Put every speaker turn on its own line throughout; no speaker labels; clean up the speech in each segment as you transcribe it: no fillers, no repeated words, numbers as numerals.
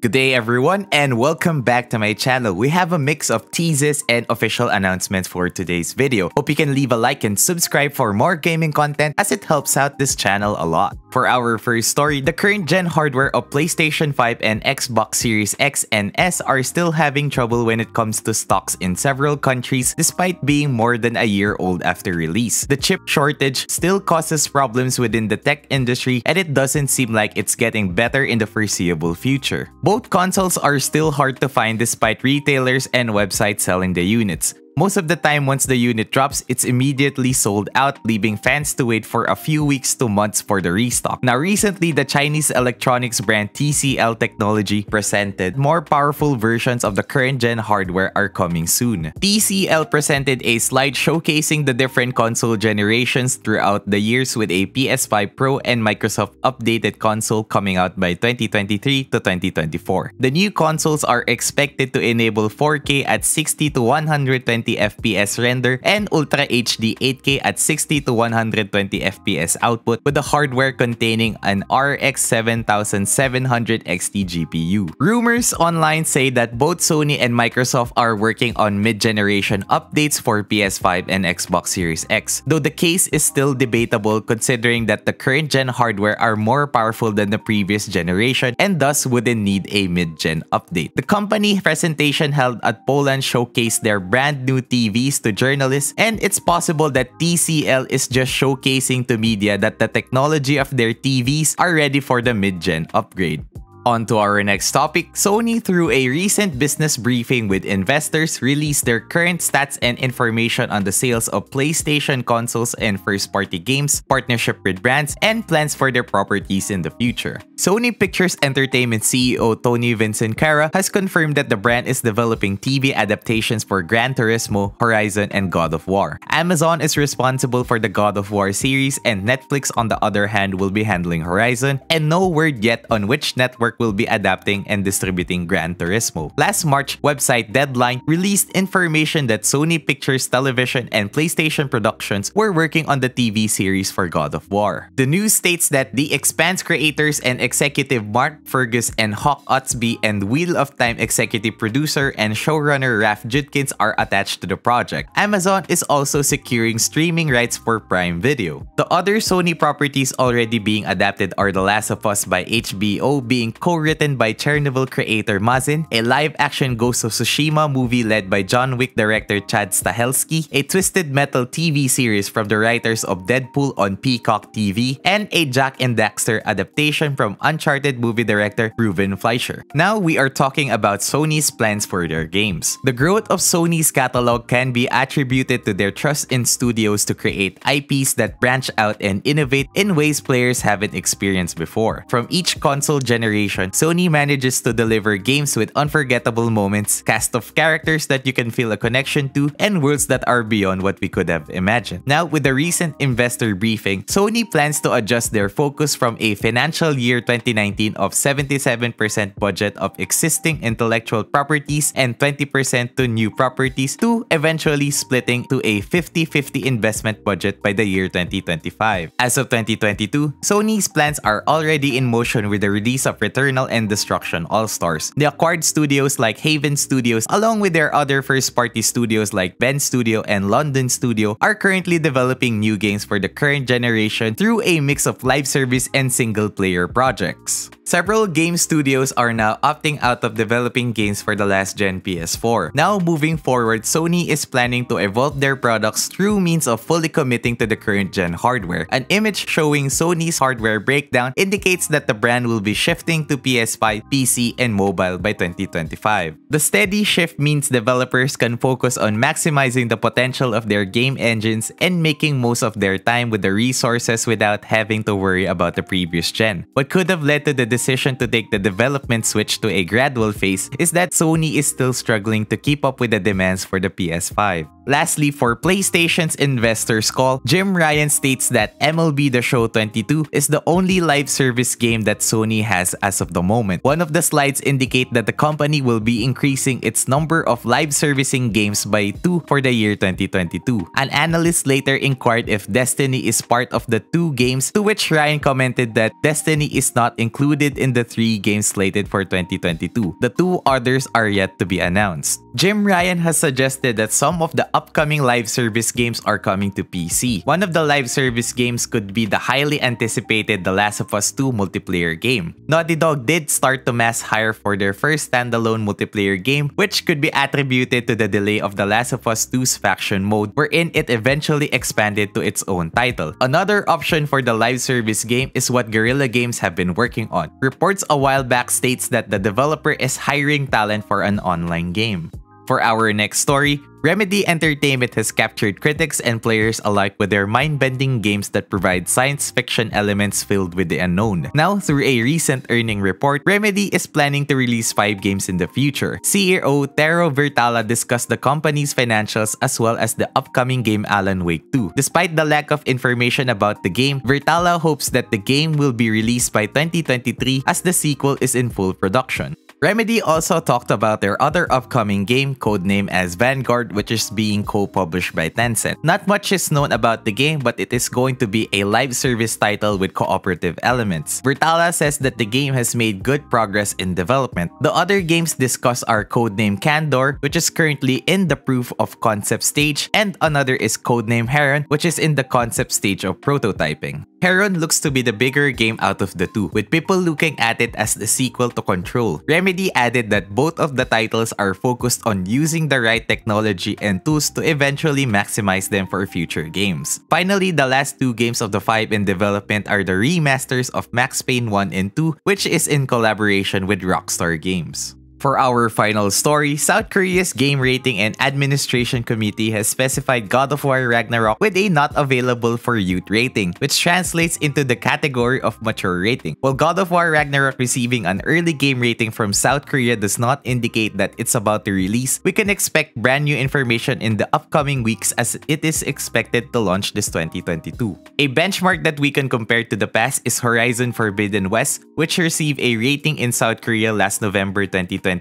Good day everyone and welcome back to my channel. We have a mix of teases and official announcements for today's video. Hope you can leave a like and subscribe for more gaming content as it helps out this channel a lot. For our first story, the current gen hardware of PlayStation 5 and Xbox Series X and S are still having trouble when it comes to stocks in several countries despite being more than a year old after release. The chip shortage still causes problems within the tech industry and it doesn't seem like it's getting better in the foreseeable future. Both consoles are still hard to find despite retailers and websites selling the units. Most of the time, once the unit drops, it's immediately sold out, leaving fans to wait for a few weeks to months for the restock. Now, recently, the Chinese electronics brand TCL Technology presented more powerful versions of the current-gen hardware are coming soon. TCL presented a slide showcasing the different console generations throughout the years with a PS5 Pro and Microsoft updated console coming out by 2023 to 2024. The new consoles are expected to enable 4K at 60 to 120 FPS render and Ultra HD 8K at 60 to 120 FPS output with the hardware containing an RX 7700 XT GPU. Rumors online say that both Sony and Microsoft are working on mid-generation updates for PS5 and Xbox Series X, though the case is still debatable considering that the current gen hardware are more powerful than the previous generation and thus wouldn't need a mid-gen update. The company presentation held at Poland showcased their brand new TVs to journalists, and it's possible that TCL is just showcasing to media that the technology of their TVs are ready for the mid-gen upgrade. On to our next topic, Sony, through a recent business briefing with investors, released their current stats and information on the sales of PlayStation consoles and first-party games, partnership with brands, and plans for their properties in the future. Sony Pictures Entertainment CEO Tony Vinciquerra has confirmed that the brand is developing TV adaptations for Gran Turismo, Horizon, and God of War. Amazon is responsible for the God of War series, and Netflix, on the other hand, will be handling Horizon, and no word yet on which network will be adapting and distributing Gran Turismo. Last March, website Deadline released information that Sony Pictures Television and PlayStation Productions were working on the TV series for God of War. The news states that The Expanse creators and executive Mark Fergus and Hawk Otsby and Wheel of Time executive producer and showrunner Raf Judkins are attached to the project. Amazon is also securing streaming rights for Prime Video. The other Sony properties already being adapted are The Last of Us by HBO being co-written by Chernobyl creator Mazin, a live-action Ghost of Tsushima movie led by John Wick director Chad Stahelski, a Twisted Metal TV series from the writers of Deadpool on Peacock TV, and a Jak and Daxter adaptation from Uncharted movie director Ruben Fleischer. Now we are talking about Sony's plans for their games. The growth of Sony's catalog can be attributed to their trust in studios to create IPs that branch out and innovate in ways players haven't experienced before. From each console generation, Sony manages to deliver games with unforgettable moments, cast of characters that you can feel a connection to, and worlds that are beyond what we could have imagined. Now, with the recent investor briefing, Sony plans to adjust their focus from a financial year 2019 of 77% budget of existing intellectual properties and 20% to new properties to eventually splitting to a 50-50 investment budget by the year 2025. As of 2022, Sony's plans are already in motion with the release of Returnal and Destruction All-Stars. The acquired studios like Haven Studios, along with their other first-party studios like Ben Studio and London Studio, are currently developing new games for the current generation through a mix of live service and single-player projects. Several game studios are now opting out of developing games for the last-gen PS4. Now, moving forward, Sony is planning to evolve their products through means of fully committing to the current-gen hardware. An image showing Sony's hardware breakdown indicates that the brand will be shifting to PS5, PC, and mobile by 2025. The steady shift means developers can focus on maximizing the potential of their game engines and making most of their time with the resources without having to worry about the previous gen. What could have led to the decision to take the development switch to a gradual phase is that Sony is still struggling to keep up with the demands for the PS5. Lastly, for PlayStation's investors call, Jim Ryan states that MLB The Show 22 is the only live service game that Sony has as as of the moment. One of the slides indicate that the company will be increasing its number of live servicing games by 2 for the year 2022. An analyst later inquired if Destiny is part of the 2 games, to which Ryan commented that Destiny is not included in the 3 games slated for 2022. The 2 others are yet to be announced. Jim Ryan has suggested that some of the upcoming live service games are coming to PC. One of the live service games could be the highly anticipated The Last of Us 2 multiplayer game. Naughty Dog did start to mass hire for their first standalone multiplayer game, which could be attributed to the delay of The Last of Us 2's faction mode, wherein it eventually expanded to its own title. Another option for the live service game is what Guerrilla Games have been working on. Reports a while back states that the developer is hiring talent for an online game. For our next story, Remedy Entertainment has captured critics and players alike with their mind-bending games that provide science fiction elements filled with the unknown. Now, through a recent earning report, Remedy is planning to release 5 games in the future. CEO Tero Virtala discussed the company's financials as well as the upcoming game Alan Wake 2. Despite the lack of information about the game, Virtala hopes that the game will be released by 2023 as the sequel is in full production. Remedy also talked about their other upcoming game, codenamed as Vanguard, which is being co-published by Tencent. Not much is known about the game, but it is going to be a live service title with cooperative elements. Virtala says that the game has made good progress in development. The other games discussed are codenamed Candor, which is currently in the proof of concept stage, and another is codenamed Heron, which is in the concept stage of prototyping. Heron looks to be the bigger game out of the 2, with people looking at it as the sequel to Control. Remedy added that both of the titles are focused on using the right technology and tools to eventually maximize them for future games. Finally, the last 2 games of the 5 in development are the remasters of Max Payne 1 and 2, which is in collaboration with Rockstar Games. For our final story, South Korea's Game Rating and Administration Committee has specified God of War Ragnarok with a not available for youth rating, which translates into the category of mature rating. While God of War Ragnarok receiving an early game rating from South Korea does not indicate that it's about to release, we can expect brand new information in the upcoming weeks as it is expected to launch this 2022. A benchmark that we can compare to the past is Horizon Forbidden West, which received a rating in South Korea last November 2021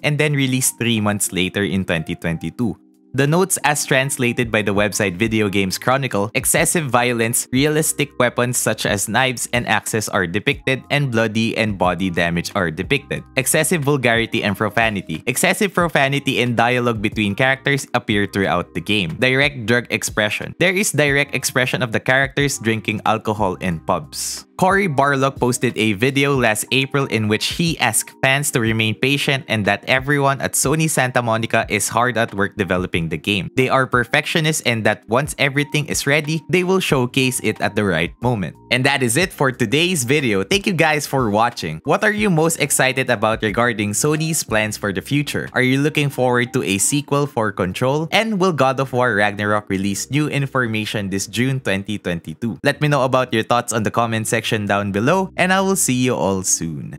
and then released 3 months later in 2022. The notes, as translated by the website Video Games Chronicle, excessive violence, realistic weapons such as knives and axes are depicted, and bloody and body damage are depicted. Excessive vulgarity and profanity. Excessive profanity and dialogue between characters appear throughout the game. Direct drug expression. There is direct expression of the characters drinking alcohol in pubs. Cory Barlog posted a video last April in which he asked fans to remain patient and that everyone at Sony Santa Monica is hard at work developing the game. They are perfectionists and that once everything is ready, they will showcase it at the right moment. And that is it for today's video. Thank you guys for watching. What are you most excited about regarding Sony's plans for the future? Are you looking forward to a sequel for Control? And will God of War Ragnarok release new information this June 2022? Let me know about your thoughts on the comment section down below, and I will see you all soon.